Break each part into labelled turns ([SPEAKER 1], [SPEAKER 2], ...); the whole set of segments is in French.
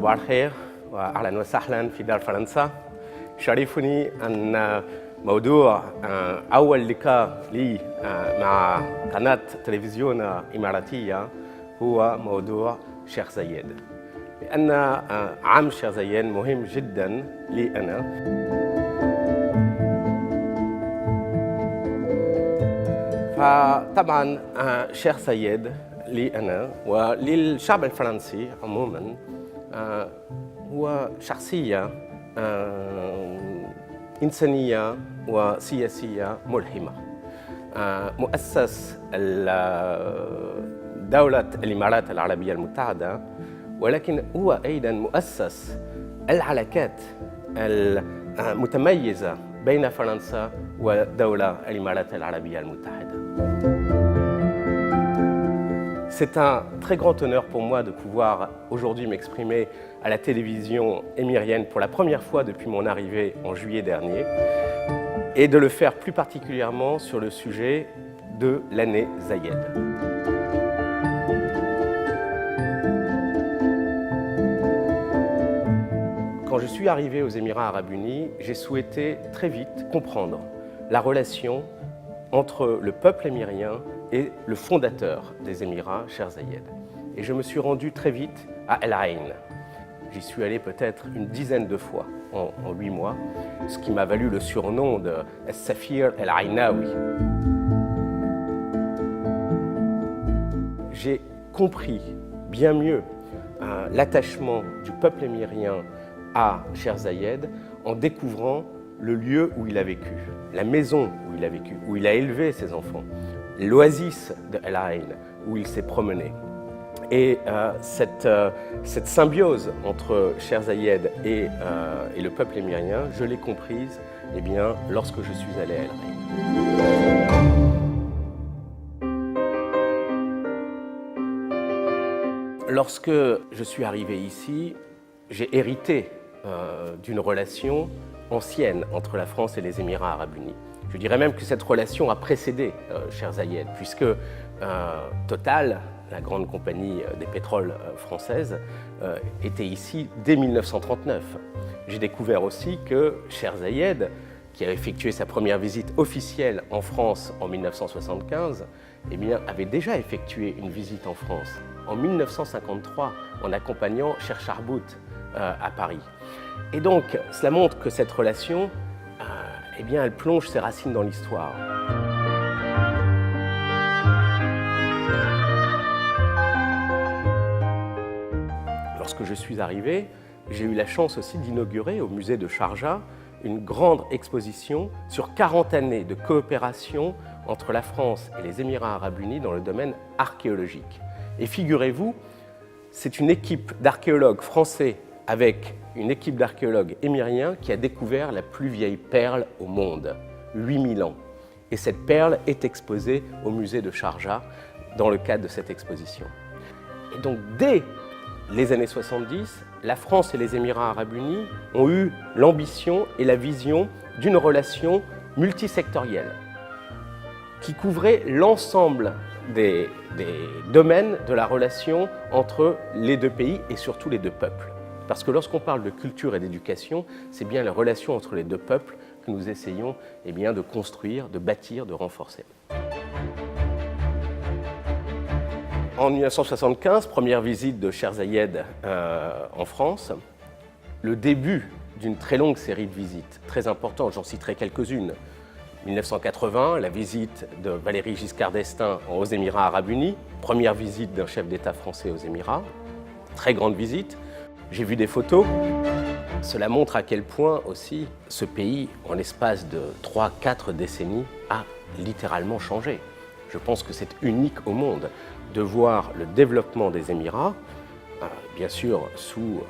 [SPEAKER 1] صباح الخير وأهلا وسهلا في دار فرنسا. شرفني أن موضوع أول لقاء لي مع قناة تلفزيون إماراتية هو موضوع شيخ زايد، لأن عام شيخ زايد مهم جدا لي أنا. فطبعا شيخ زايد لي أنا وللشعب الفرنسي عموما هو شخصية إنسانية وسياسية ملهمة. مؤسس دولة الإمارات العربية المتحدة، ولكن هو أيضا مؤسس العلاقات المتميزة بين فرنسا ودولة الإمارات العربية المتحدة. C'est un très grand honneur pour moi de pouvoir aujourd'hui m'exprimer à la télévision émirienne pour la première fois depuis mon arrivée en juillet dernier et de le faire plus particulièrement sur le sujet de l'année Zayed. Quand je suis arrivé aux Émirats arabes unis, j'ai souhaité très vite comprendre la relation entre le peuple émirien et le fondateur des Émirats, Cheikh Zayed. Et je me suis rendu très vite à El Ain. J'y suis allé peut-être une dizaine de fois en 8 mois, ce qui m'a valu le surnom de Safir El Ainaoui. J'ai compris bien mieux l'attachement du peuple émirien à Cheikh Zayed en découvrant le lieu où il a vécu, la maison où il a vécu, où il a élevé ses enfants, l'oasis de El Ain où il s'est promené. Et cette symbiose entre Cheikh Zayed et le peuple émirien, je l'ai comprise lorsque je suis allé à El Ain. Lorsque je suis arrivé ici, j'ai hérité d'une relation ancienne entre la France et les Émirats arabes unis. Je dirais même que cette relation a précédé Cheikh Zayed, puisque Total, la grande compagnie des pétroles françaises, était ici dès 1939. J'ai découvert aussi que Cheikh Zayed, qui a effectué sa première visite officielle en France en 1975, avait déjà effectué une visite en France en 1953 en accompagnant Cheikh Charbout à Paris. Et donc, cela montre que cette relation, elle plonge ses racines dans l'histoire. Lorsque je suis arrivé, j'ai eu la chance aussi d'inaugurer au musée de Sharjah une grande exposition sur 40 années de coopération entre la France et les Émirats arabes unis dans le domaine archéologique. Et figurez-vous, c'est une équipe d'archéologues français avec une équipe d'archéologues émiriens qui a découvert la plus vieille perle au monde, 8000 ans. Et cette perle est exposée au musée de Sharjah dans le cadre de cette exposition. Et donc, dès les années 70, la France et les Émirats arabes unis ont eu l'ambition et la vision d'une relation multisectorielle qui couvrait l'ensemble des domaines de la relation entre les deux pays et surtout les deux peuples. Parce que lorsqu'on parle de culture et d'éducation, c'est bien la relation entre les deux peuples que nous essayons de construire, de bâtir, de renforcer. En 1975, première visite de Cheikh Zayed en France, le début d'une très longue série de visites, très importantes, j'en citerai quelques-unes. 1980, la visite de Valéry Giscard d'Estaing aux Émirats arabes unis, première visite d'un chef d'État français aux Émirats, très grande visite. J'ai vu des photos. Cela montre à quel point aussi ce pays, en l'espace de 3-4 décennies, a littéralement changé. Je pense que c'est unique au monde de voir le développement des Émirats, bien sûr sous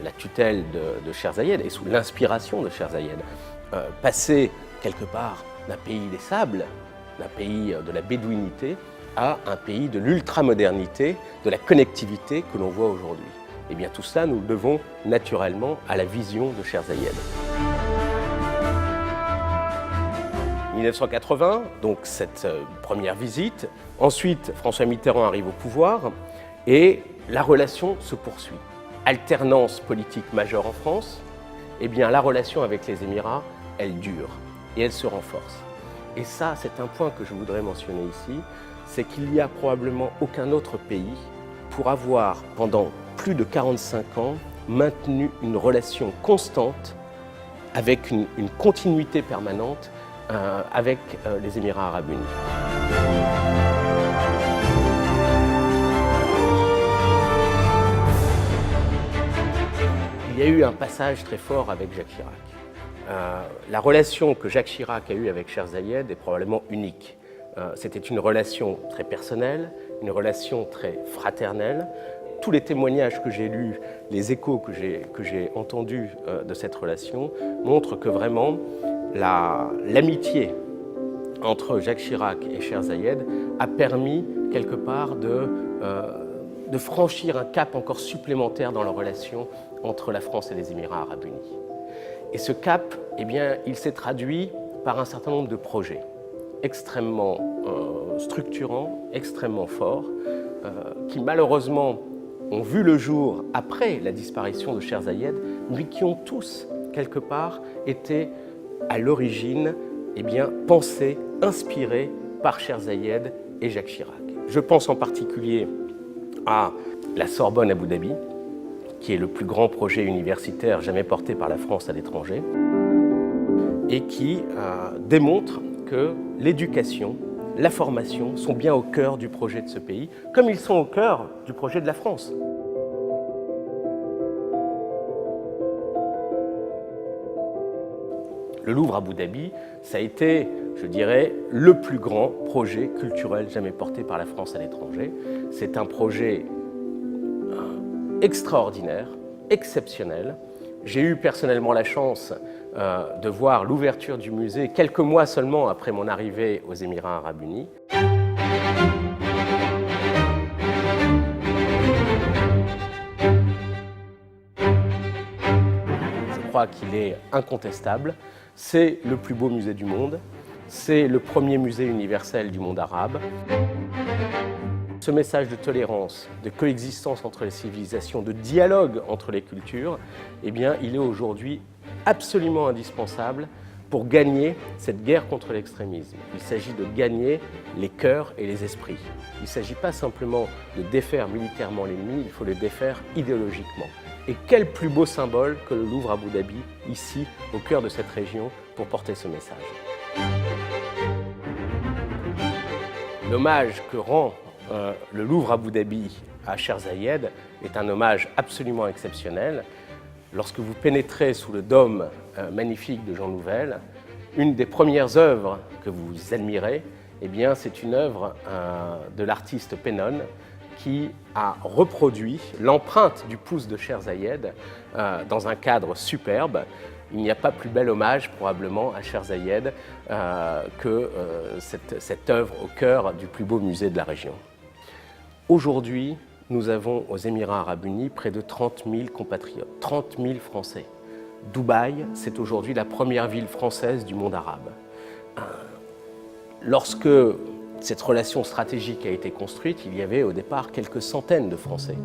[SPEAKER 1] la tutelle de Cheikh Zayed et sous l'inspiration de Cheikh Zayed, passer quelque part d'un pays des sables, d'un pays de la bédouinité, à un pays de l'ultramodernité, de la connectivité que l'on voit aujourd'hui. Et bien tout ça, nous le devons naturellement à la vision de Cheikh Zayed. 1980, donc cette première visite. Ensuite, François Mitterrand arrive au pouvoir et la relation se poursuit. alternance politique majeure en France, eh bien la relation avec les Émirats, elle dure et elle se renforce. Et ça, c'est un point que je voudrais mentionner ici, c'est qu'il n'y a probablement aucun autre pays pour avoir, pendant plus de 45 ans, maintenu une relation constante avec une continuité permanente avec les Émirats arabes unis. Il y a eu un passage très fort avec Jacques Chirac. La relation que Jacques Chirac a eue avec Cheikh Zayed est probablement unique. C'était une relation très personnelle, une relation très fraternelle. Tous les témoignages que j'ai lus, les échos que j'ai entendus de cette relation montrent que vraiment l'amitié entre Jacques Chirac et Cheikh Zayed a permis quelque part de franchir un cap encore supplémentaire dans la relation entre la France et les Émirats arabes unis. Et ce cap, eh bien, il s'est traduit par un certain nombre de projets extrêmement structurants, extrêmement forts, qui malheureusement ont vu le jour après la disparition de Cheikh Zayed, mais qui ont tous, quelque part, été à l'origine pensés, inspirés par Cheikh Zayed et Jacques Chirac. Je pense en particulier à la Sorbonne Abu Dhabi, qui est le plus grand projet universitaire jamais porté par la France à l'étranger, et qui démontre que l'éducation, la formation sont bien au cœur du projet de ce pays, comme ils sont au cœur du projet de la France. Le Louvre Abu Dhabi, ça a été, je dirais, le plus grand projet culturel jamais porté par la France à l'étranger. C'est un projet extraordinaire, exceptionnel. J'ai eu personnellement la chance de voir l'ouverture du musée quelques mois seulement après mon arrivée aux Émirats arabes unis. Je crois qu'il est incontestable. C'est le plus beau musée du monde. C'est le premier musée universel du monde arabe. Ce message de tolérance, de coexistence entre les civilisations, de dialogue entre les cultures, eh bien, il est aujourd'hui absolument indispensable pour gagner cette guerre contre l'extrémisme. Il s'agit de gagner les cœurs et les esprits. Il ne s'agit pas simplement de défaire militairement l'ennemi, il faut le défaire idéologiquement. Et quel plus beau symbole que le Louvre Abu Dhabi, ici, au cœur de cette région, pour porter ce message. L'hommage que rend le Louvre Abu Dhabi à Cheikh Zayed est un hommage absolument exceptionnel. Lorsque vous pénétrez sous le dôme magnifique de Jean Nouvel, une des premières œuvres que vous admirez, eh bien, c'est une œuvre de l'artiste Pennon qui a reproduit l'empreinte du pouce de Cheikh Zayed dans un cadre superbe. Il n'y a pas plus bel hommage probablement à Cheikh Zayed que cette œuvre au cœur du plus beau musée de la région. Aujourd'hui, nous avons aux Émirats arabes unis près de 30 000 compatriotes, 30 000 Français. Dubaï, c'est aujourd'hui la première ville française du monde arabe. Lorsque cette relation stratégique a été construite, il y avait au départ quelques centaines de Français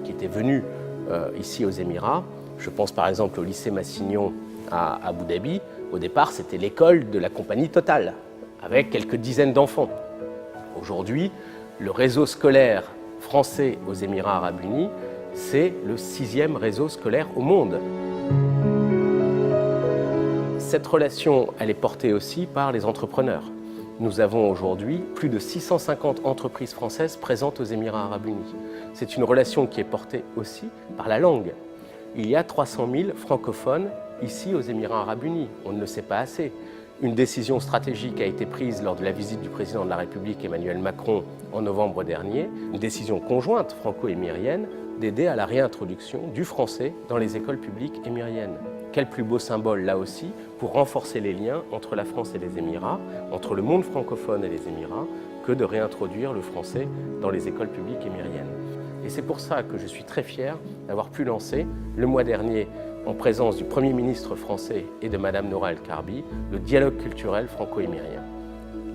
[SPEAKER 1] qui étaient venus ici aux Émirats. Je pense par exemple au lycée Massignon à Abu Dhabi. Au départ, c'était l'école de la compagnie Total, avec quelques dizaines d'enfants. Aujourd'hui, le réseau scolaire français aux Émirats arabes unis, c'est le 6e réseau scolaire au monde. Cette relation, elle est portée aussi par les entrepreneurs. Nous avons aujourd'hui plus de 650 entreprises françaises présentes aux Émirats arabes unis. C'est une relation qui est portée aussi par la langue. Il y a 300 000 francophones ici aux Émirats arabes unis. On ne le sait pas assez. Une décision stratégique a été prise lors de la visite du président de la République Emmanuel Macron en novembre dernier, une décision conjointe franco-émirienne d'aider à la réintroduction du français dans les écoles publiques émiriennes. Quel plus beau symbole là aussi pour renforcer les liens entre la France et les Émirats, entre le monde francophone et les Émirats, que de réintroduire le français dans les écoles publiques émiriennes. Et c'est pour ça que je suis très fier d'avoir pu lancer le mois dernier, en présence du Premier ministre français et de Madame Noura El Karbi, le dialogue culturel franco-émirien.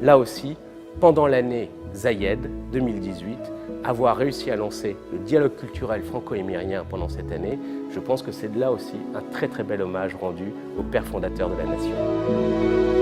[SPEAKER 1] Là aussi, pendant l'année Zayed 2018, avoir réussi à lancer le dialogue culturel franco-émirien pendant cette année, je pense que c'est là aussi un très très bel hommage rendu au père fondateur de la nation.